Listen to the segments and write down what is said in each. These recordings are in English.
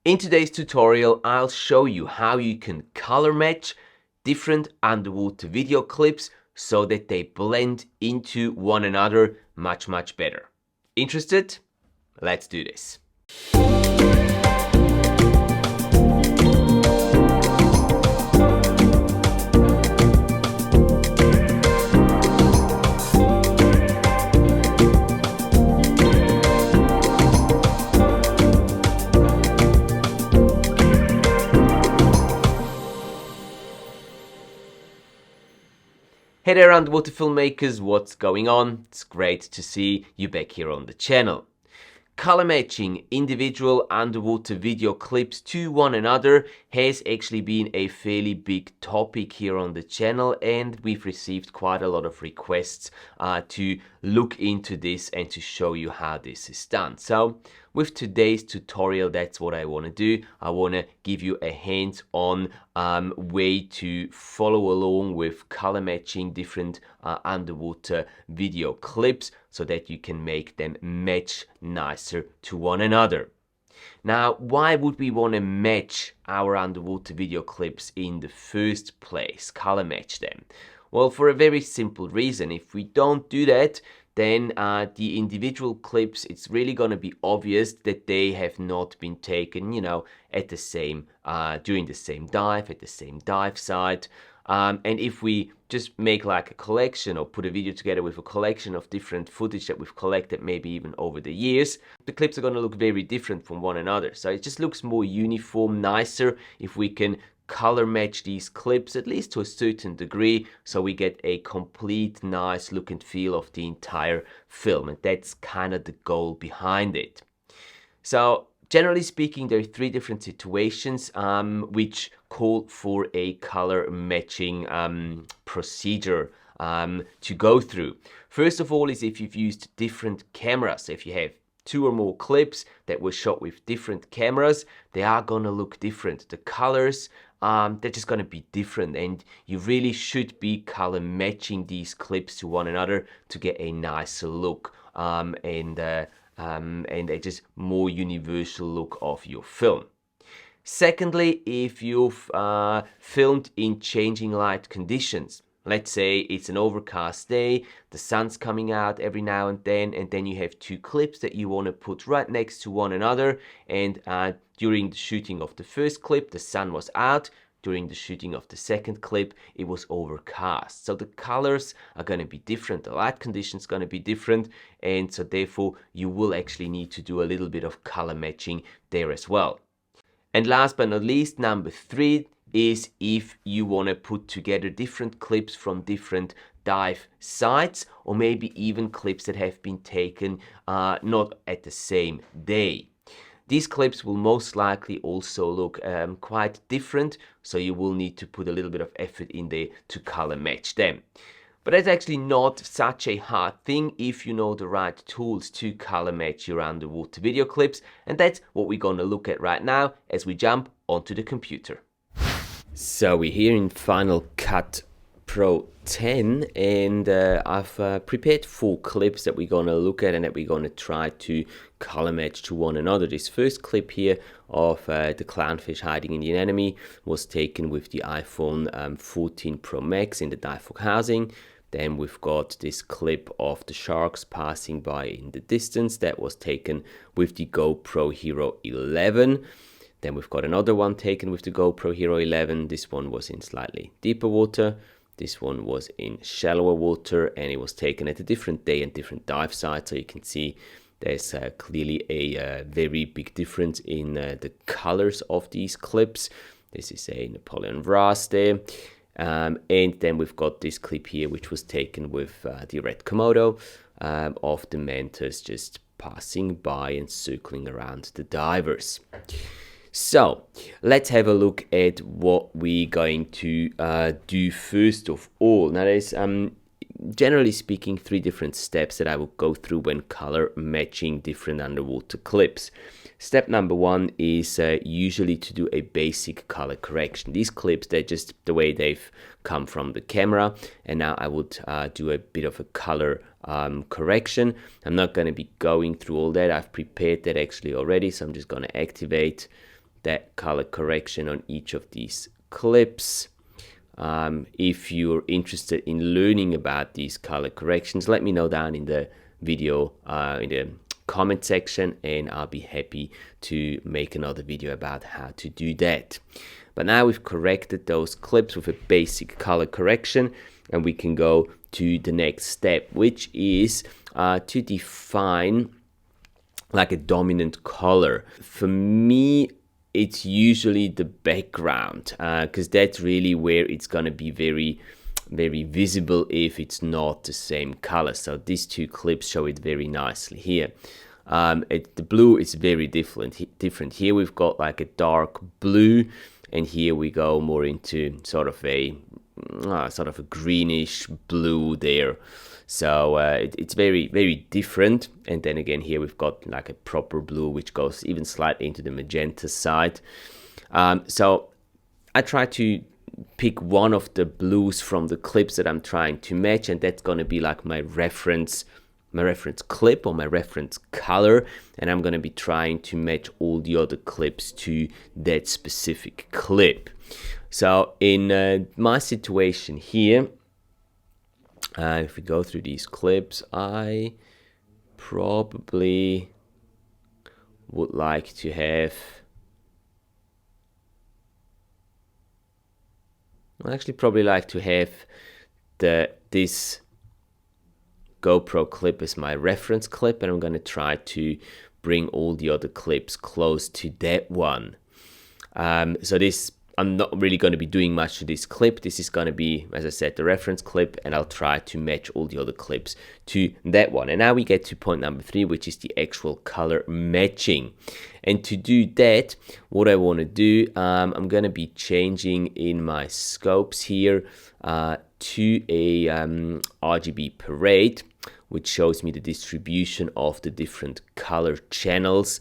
In today's tutorial, I'll show you how you can color match different underwater video clips so that they blend into one another much better. Interested? Let's do this. Hey there underwater filmmakers, what's going on? It's great to see you back here on the channel. Color matching individual underwater video clips to one another has actually been a fairly big topic here on the channel, and we've received quite a lot of requests to look into this and to show you how this is done. So with today's tutorial, that's what I want to do. I want to give you a hands-on way to follow along with color matching different underwater video clips so that you can make them match nicer to one another. Now, why would we want to match our underwater video clips in the first place, color match them? Well, for a very simple reason. If we don't do that, then the individual clips, it's really going to be obvious that they have not been taken, at the same, during the same dive, at the same dive site. And if we just make like a collection or put a video together with a collection of different footage that we've collected maybe even over the years, the clips are going to look very different from one another. So it just looks more uniform, nicer if we can color match these clips, at least to a certain degree, so we get a complete nice look and feel of the entire film. And that's kind of the goal behind it. So generally speaking, there are three different situations which call for a color matching procedure to go through. First of all is if you've used different cameras. If you have two or more clips that were shot with different cameras, they are going to look different. The colors, they're just going to be different, and you really should be color matching these clips to one another to get a nicer look and a just more universal look of your film. Secondly, if you've filmed in changing light conditions, let's say it's an overcast day, the sun's coming out every now and then you have two clips that you want to put right next to one another, and during the shooting of the first clip, the sun was out. During the shooting of the second clip, it was overcast. So the colors are going to be different, the light conditions are going to be different, and so therefore you will actually need to do a little bit of color matching there as well. And last but not least, number 3 is if you want to put together different clips from different dive sites, or maybe even clips that have been taken not at the same day. These clips will most likely also look quite different, so you will need to put a little bit of effort in there to color match them. But that's actually not such a hard thing if you know the right tools to color match your underwater video clips, and that's what we're going to look at right now as we jump onto the computer. So we're here in Final Cut Pro 10, and I've prepared 4 clips that we're going to look at and that we're going to try to color match to one another. This first clip here of the clownfish hiding in the anemone was taken with the iPhone 14 Pro Max in the dive fog housing. Then we've got this clip of the sharks passing by in the distance that was taken with the GoPro Hero 11. Then we've got another one taken with the GoPro Hero 11. This one was in slightly deeper water. This one was in shallower water, and it was taken at a different day and different dive site. So you can see there's clearly a very big difference in the colors of these clips. This is a Napoleon Vras there. And then we've got this clip here, which was taken with the red Komodo of the mantas just passing by and circling around the divers. So let's have a look at what we're going to do first of all. Now there's generally speaking 3 different steps that I will go through when color matching different underwater clips. Step number 1 is usually to do a basic color correction. These clips, they're just the way they've come from the camera, and now I would do a bit of a color correction. I'm not going to be going through all that. I've prepared that actually already, so I'm just going to activate that color correction on each of these clips. If you're interested in learning about these color corrections, let me know down in the video, in the comment section, and I'll be happy to make another video about how to do that. But now we've corrected those clips with a basic color correction, and we can go to the next step, which is to define like a dominant color. For me, it's usually the background, because that's really where it's going to be very visible if it's not the same color. So these two clips show it very nicely here. The blue is very different. Here we've got like a dark blue, and here we go more into sort of a greenish blue there. So it's very different. And then again, here we've got like a proper blue, which goes even slightly into the magenta side. So I try to pick one of the blues from the clips that I'm trying to match, and that's going to be like my reference clip or my reference color, and I'm going to be trying to match all the other clips to that specific clip. So in my situation here, if we go through these clips, I probably would like to have, this GoPro clip as my reference clip, and I'm going to try to bring all the other clips close to that one. So this, I'm not really going to be doing much to this clip. This is going to be, as I said, the reference clip, and I'll try to match all the other clips to that one. And now we get to point number 3, which is the actual color matching. And to do that, what I want to do, I'm going to be changing in my scopes here to a RGB parade, which shows me the distribution of the different color channels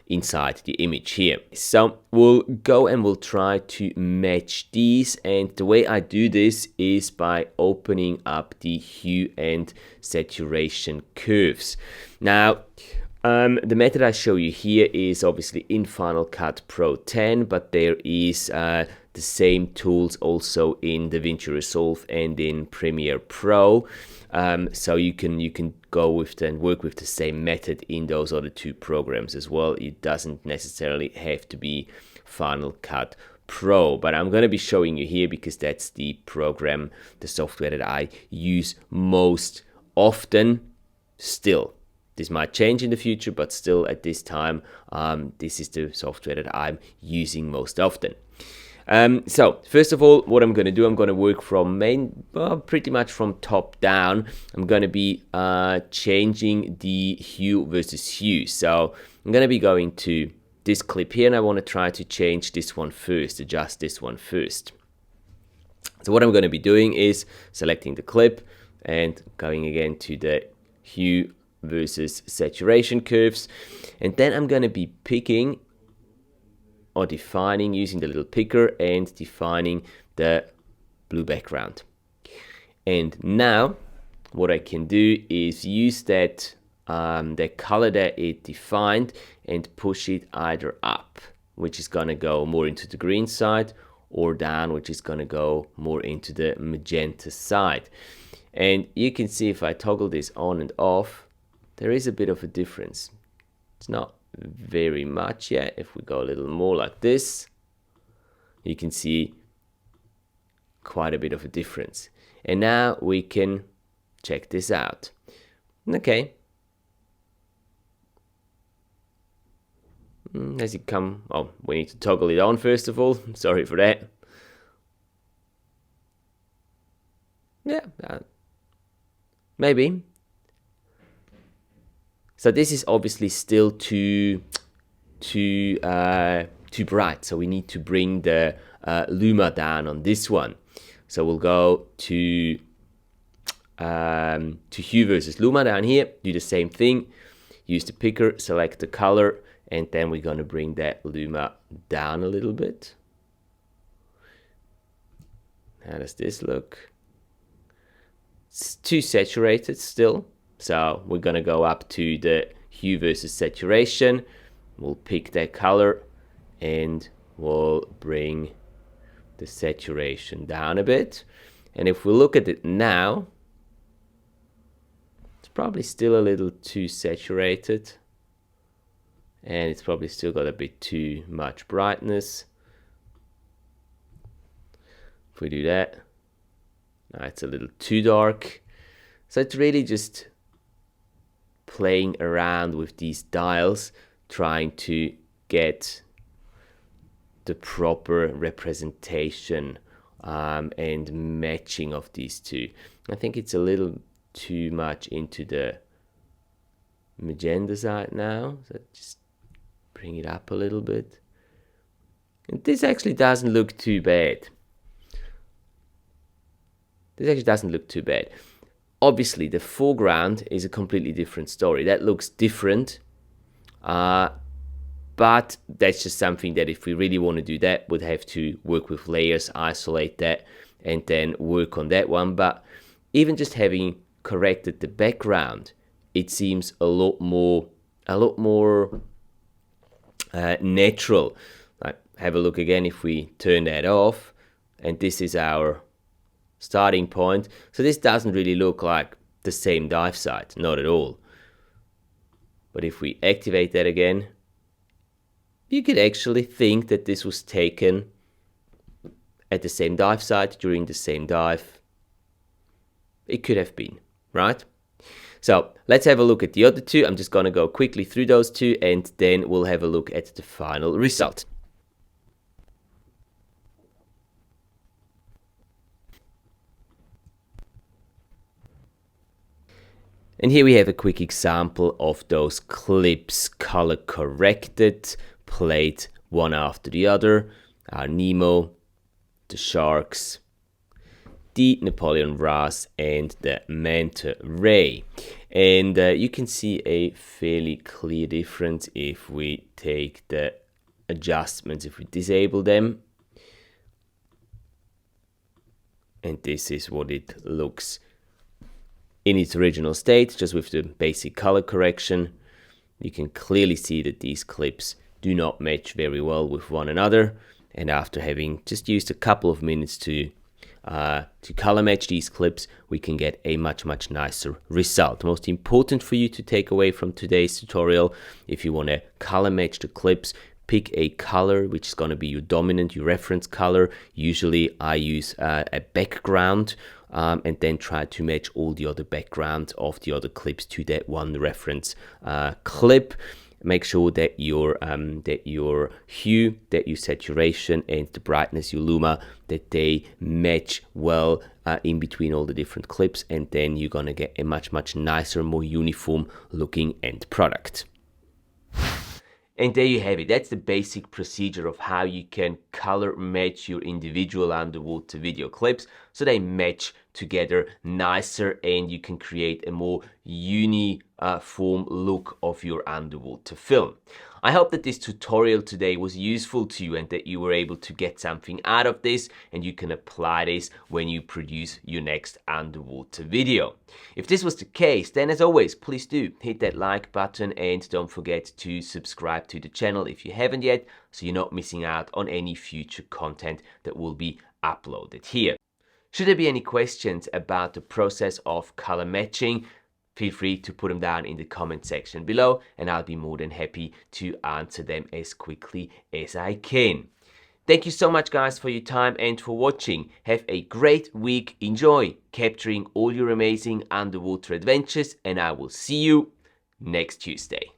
inside the image here. So we'll go and we'll try to match these, and the way I do this is by opening up the hue and saturation curves. Now the method I show you here is obviously in Final Cut Pro 10, but there is the same tools also in DaVinci Resolve and in Premiere Pro. So you can go with and work with the same method in those other two programs as well. It doesn't necessarily have to be Final Cut Pro, but I'm going to be showing you here because that's the program, the software that I use most often still. This might change in the future, but still at this time, this is the software that I'm using most often. So first of all, what I'm going to do, I'm going to work from pretty much from top down. I'm going to be changing the hue versus hue. So I'm going to be going to this clip here, and I want to try to change this one first, adjust this one first. So what I'm going to be doing is selecting the clip and going again to the hue versus saturation curves, and then I'm going to be picking or defining, using the little picker and defining the blue background. And now what I can do is use that color that it defined and push it either up, which is going to go more into the green side, or down, which is going to go more into the magenta side. And you can see if I toggle this on and off, there is a bit of a difference. It's not very much yet. If we go a little more like this, you can see quite a bit of a difference. And now we can check this out. Okay. Has it come? Oh, we need to toggle it on first of all. Sorry for that. Yeah, maybe. So this is obviously still too bright. So we need to bring the luma down on this one. So we'll go to hue versus luma down here. Do the same thing. Use the picker, select the color, and then we're going to bring that luma down a little bit. How does this look? It's too saturated still. So we're going to go up to the hue versus saturation. We'll pick that color and we'll bring the saturation down a bit. And if we look at it now, it's probably still a little too saturated, and it's probably still got a bit too much brightness. If we do that, now it's a little too dark. So it's really just playing around with these dials, trying to get the proper representation and matching of these two. I think it's a little too much into the magenta side now, so just bring it up a little bit. And this actually doesn't look too bad. This actually doesn't look too bad. Obviously, the foreground is a completely different story. That looks different, but that's just something that if we really want to do that, we'd have to work with layers, isolate that, and then work on that one. But even just having corrected the background, it seems a lot more natural. Like, have a look again if we turn that off, and this is our starting point. So this doesn't really look like the same dive site, not at all. But if we activate that again, you could actually think that this was taken at the same dive site during the same dive. It could have been, right? So let's have a look at the other two. I'm just going to go quickly through those two, and then we'll have a look at the final result. And here we have a quick example of those clips, color corrected, played one after the other. Our Nemo, the sharks, the Napoleon Ras, and the Manta Ray. And you can see a fairly clear difference if we take the adjustments, if we disable them. And this is what it looks in its original state, just with the basic color correction. You can clearly see that these clips do not match very well with one another. And after having just used a couple of minutes to color match these clips, we can get a much nicer result. Most important for you to take away from today's tutorial, if you want to color match the clips, pick a color which is going to be your dominant, your reference color. Usually I use a background, and then try to match all the other backgrounds of the other clips to that one reference clip. Make sure that your hue, that your saturation, and the brightness, your luma, that they match well in between all the different clips, and then you're gonna get a much nicer, more uniform looking end product. And there you have it. That's the basic procedure of how you can color match your individual underwater video clips so they match together nicer, and you can create a more uniform look of your underwater film. I hope that this tutorial today was useful to you and that you were able to get something out of this, and you can apply this when you produce your next underwater video. If this was the case, then as always, please do hit that like button, and don't forget to subscribe to the channel if you haven't yet, so you're not missing out on any future content that will be uploaded here. Should there be any questions about the process of color matching, feel free to put them down in the comment section below, and I'll be more than happy to answer them as quickly as I can. Thank you so much, guys, for your time and for watching. Have a great week. Enjoy capturing all your amazing underwater adventures, and I will see you next Tuesday.